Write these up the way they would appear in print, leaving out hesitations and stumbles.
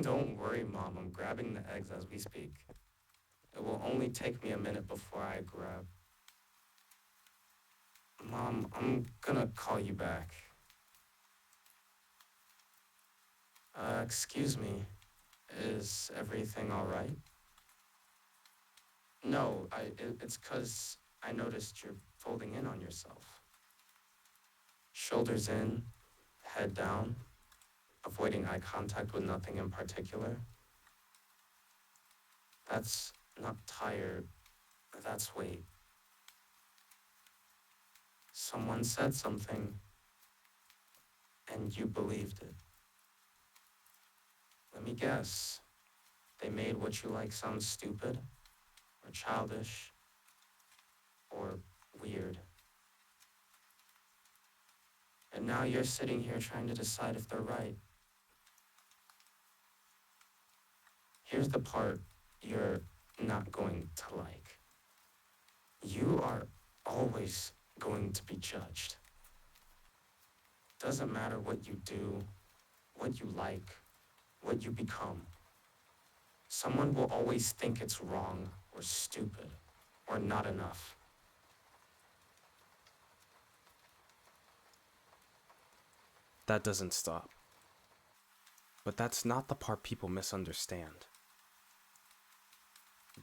Don't worry, Mom. I'm grabbing the eggs as we speak. It will only take me a minute before I grab. Mom, I'm gonna call you back. Excuse me. Is everything alright? No, it's 'cause I noticed you're folding in on yourself. Shoulders in, head down, avoiding eye contact with nothing in particular. That's not tired, that's weight. Someone said something, and you believed it. Let me guess. They made what you like sound stupid, or childish, or weird. And now you're sitting here trying to decide if they're right. Here's the part you're not going to like. You are always going to be judged. Doesn't matter what you do, what you like, what you become. Someone will always think it's wrong or stupid or not enough. That doesn't stop. But that's not the part people misunderstand.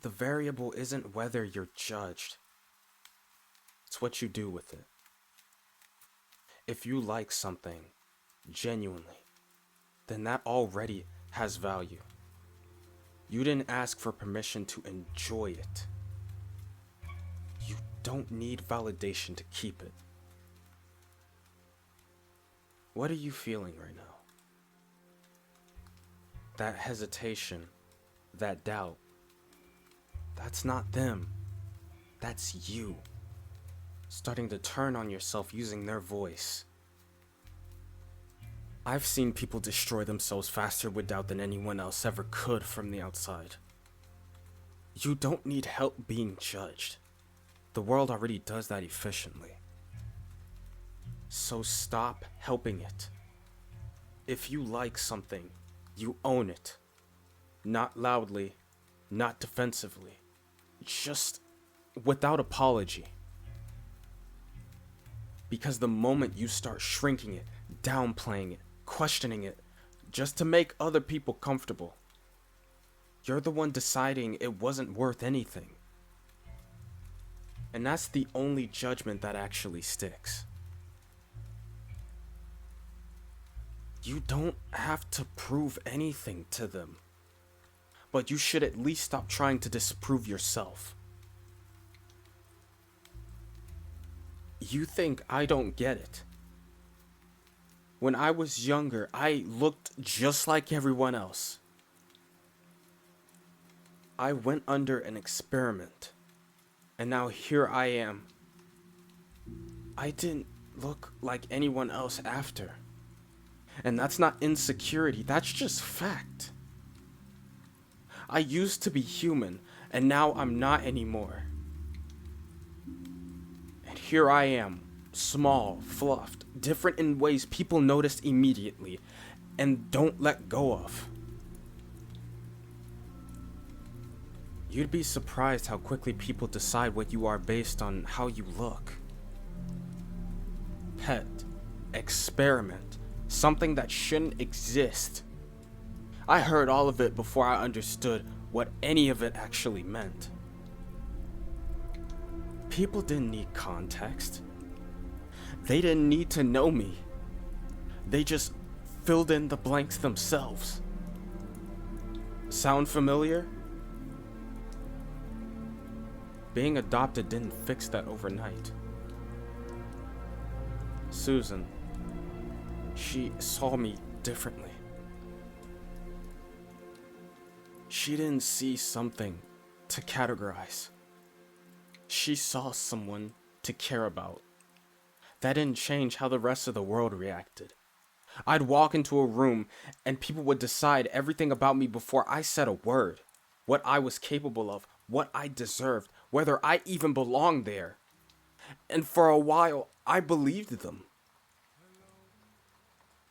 The variable isn't whether you're judged, it's what you do with it. If you like something genuinely, then that already has value. You didn't ask for permission to enjoy it. You don't need validation to keep it. What are you feeling right now? That hesitation, that doubt, that's not them. That's you. Starting to turn on yourself using their voice. I've seen people destroy themselves faster with doubt than anyone else ever could from the outside. You don't need help being judged. The world already does that efficiently. So stop helping it. If you like something, you own it. Not loudly, not defensively. Just without apology. Because the moment you start shrinking it, downplaying it, questioning it, just to make other people comfortable, you're the one deciding it wasn't worth anything. And that's the only judgment that actually sticks. You don't have to prove anything to them, but you should at least stop trying to disprove yourself. You think I don't get it? When I was younger, I looked just like everyone else. I went under an experiment, and now here I am. I didn't look like anyone else after. And that's not insecurity, that's just fact. I used to be human, and now I'm not anymore. And here I am, small, fluffed, different in ways people notice immediately, and don't let go of. You'd be surprised how quickly people decide what you are based on how you look. Pet, experiment, something that shouldn't exist. I heard all of it before I understood what any of it actually meant. People didn't need context. They didn't need to know me. They just filled in the blanks themselves. Sound familiar? Being adopted didn't fix that overnight. Susan, she saw me differently. She didn't see something to categorize. She saw someone to care about. That didn't change how the rest of the world reacted. I'd walk into a room and people would decide everything about me before I said a word. What I was capable of, what I deserved, whether I even belonged there. And for a while, I believed them.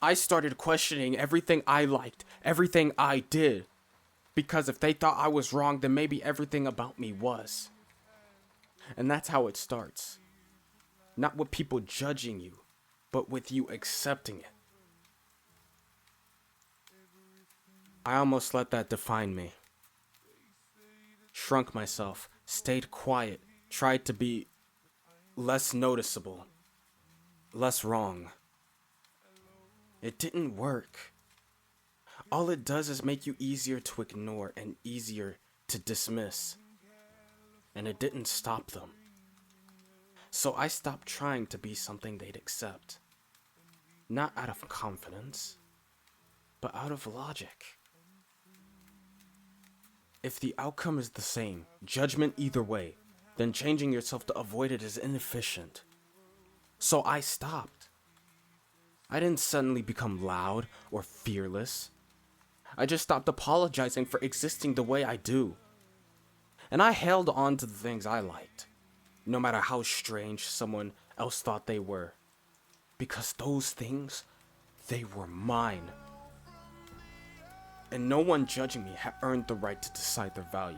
I started questioning everything I liked, everything I did. Because if they thought I was wrong, then maybe everything about me was. And that's how it starts. Not with people judging you, but with you accepting it. I almost let that define me. Shrunk myself, stayed quiet, tried to be less noticeable, less wrong. It didn't work. All it does is make you easier to ignore and easier to dismiss. And it didn't stop them. So I stopped trying to be something they'd accept. Not out of confidence, but out of logic. If the outcome is the same, judgment either way, then changing yourself to avoid it is inefficient. So I stopped. I didn't suddenly become loud or fearless. I just stopped apologizing for existing the way I do. And I held on to the things I liked, no matter how strange someone else thought they were. Because those things, they were mine. And no one judging me had earned the right to decide their value.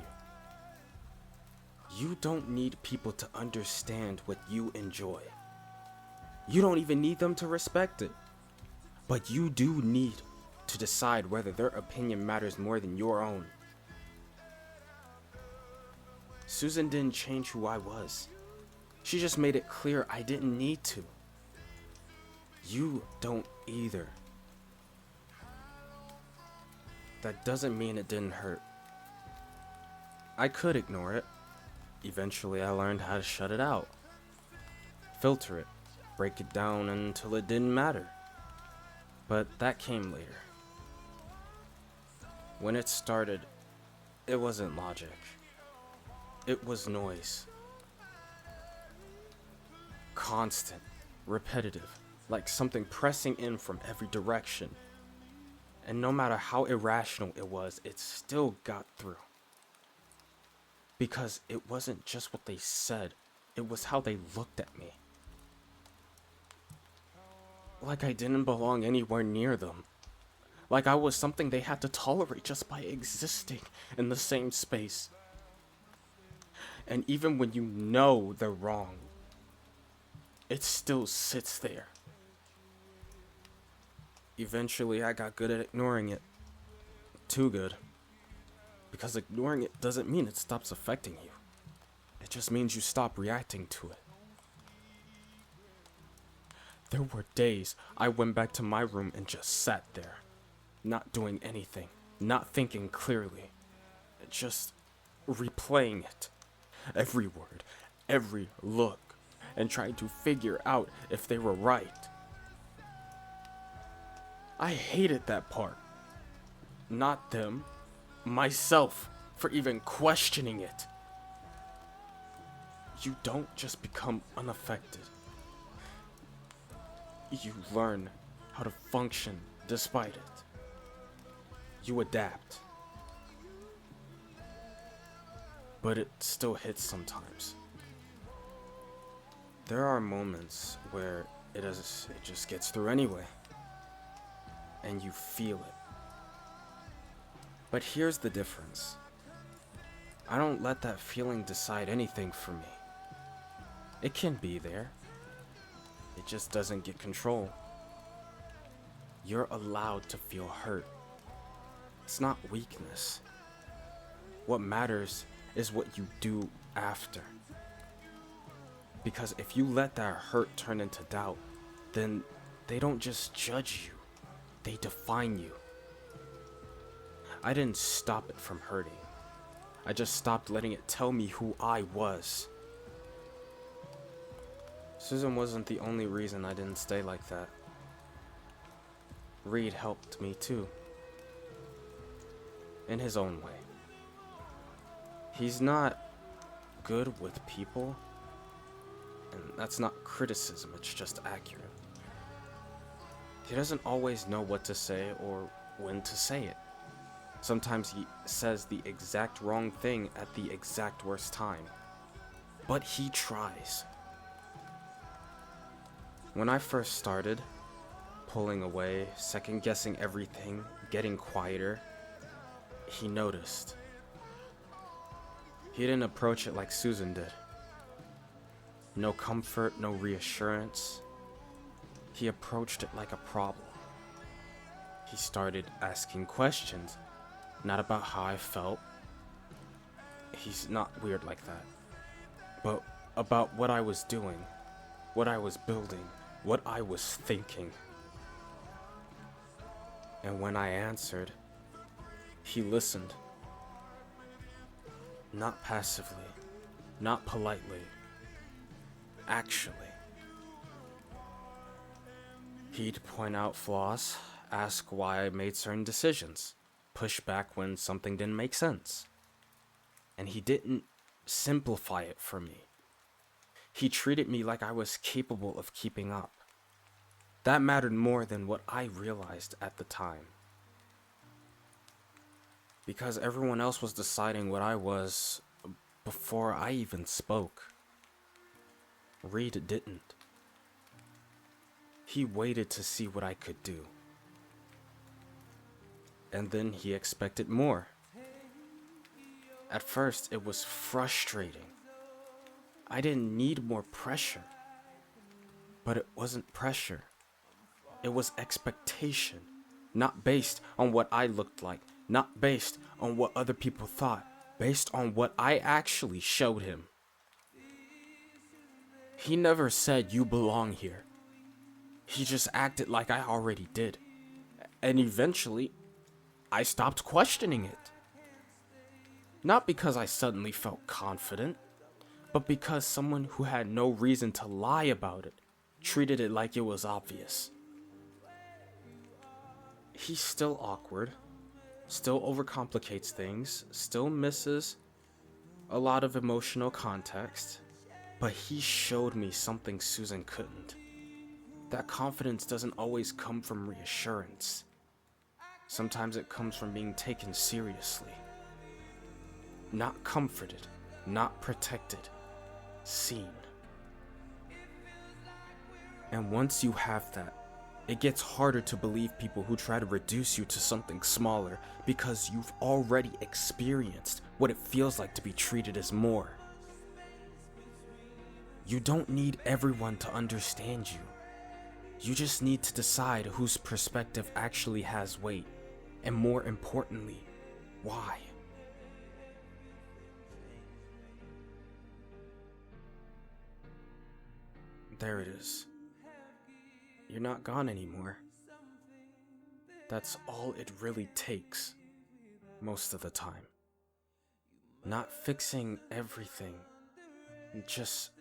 You don't need people to understand what you enjoy. You don't even need them to respect it. But you do need to decide whether their opinion matters more than your own. Susan didn't change who I was. She just made it clear I didn't need to. You don't either. That doesn't mean it didn't hurt. I could ignore it. Eventually I learned how to shut it out. Filter it. Break it down until it didn't matter. But that came later. When it started, it wasn't logic. It was noise. Constant, repetitive, like something pressing in from every direction. And no matter how irrational it was, it still got through. Because it wasn't just what they said, it was how they looked at me. Like I didn't belong anywhere near them. Like I was something they had to tolerate just by existing in the same space. And even when you know they're wrong, it still sits there. Eventually, I got good at ignoring it. Too good. Because ignoring it doesn't mean it stops affecting you. It just means you stop reacting to it. There were days I went back to my room and just sat there, not doing anything, not thinking clearly, just replaying it. Every word, every look, and trying to figure out if they were right. I hated that part. Not them, myself, for even questioning it. You don't just become unaffected. You learn how to function despite it. You adapt. But it still hits sometimes. There are moments where it just gets through anyway. And you feel it. But here's the difference. I don't let that feeling decide anything for me. It can be there. It just doesn't get control. You're allowed to feel hurt. It's not weakness. What matters is what you do after. Because if you let that hurt turn into doubt, then they don't just judge you, they define you. I didn't stop it from hurting. I just stopped letting it tell me who I was. Susan wasn't the only reason I didn't stay like that. Reed helped me too. In his own way. He's not good with people, and that's not criticism, it's just accurate. He doesn't always know what to say or when to say it. Sometimes he says the exact wrong thing at the exact worst time. But he tries. When I first started, pulling away, second-guessing everything, getting quieter, he noticed. He didn't approach it like Susan did. No comfort, no reassurance. He approached it like a problem. He started asking questions, not about how I felt. He's not weird like that. But about what I was doing, what I was building, what I was thinking. And when I answered, he listened. Not passively, not politely, actually. He'd point out flaws, ask why I made certain decisions, push back when something didn't make sense. And he didn't simplify it for me. He treated me like I was capable of keeping up. That mattered more than what I realized at the time. Because everyone else was deciding what I was before I even spoke. Reed didn't. He waited to see what I could do. And then he expected more. At first, it was frustrating. I didn't need more pressure. But it wasn't pressure. It was expectation. Not based on what I looked like. Not based on what other people thought. Based on what I actually showed him. He never said, "You belong here." He just acted like I already did. And eventually, I stopped questioning it. Not because I suddenly felt confident, but because someone who had no reason to lie about it treated it like it was obvious. He's still awkward, still overcomplicates things, still misses a lot of emotional context, but he showed me something Susan couldn't. That confidence doesn't always come from reassurance. Sometimes it comes from being taken seriously. Not comforted, not protected, seen. And once you have that, it gets harder to believe people who try to reduce you to something smaller because you've already experienced what it feels like to be treated as more. You don't need everyone to understand you. You just need to decide whose perspective actually has weight, and more importantly, why. There it is. You're not gone anymore. That's all it really takes, most of the time. Not fixing everything, just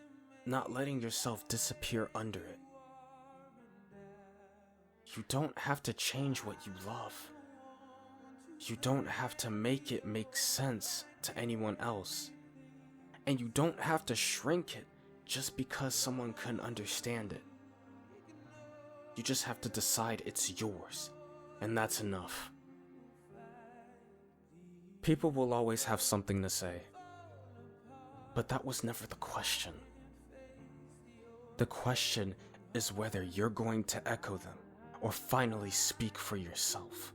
not letting yourself disappear under it. You don't have to change what you love. You don't have to make it make sense to anyone else. And you don't have to shrink it just because someone couldn't understand it. You just have to decide it's yours, and that's enough. People will always have something to say, but that was never the question. The question is whether you're going to echo them or finally speak for yourself.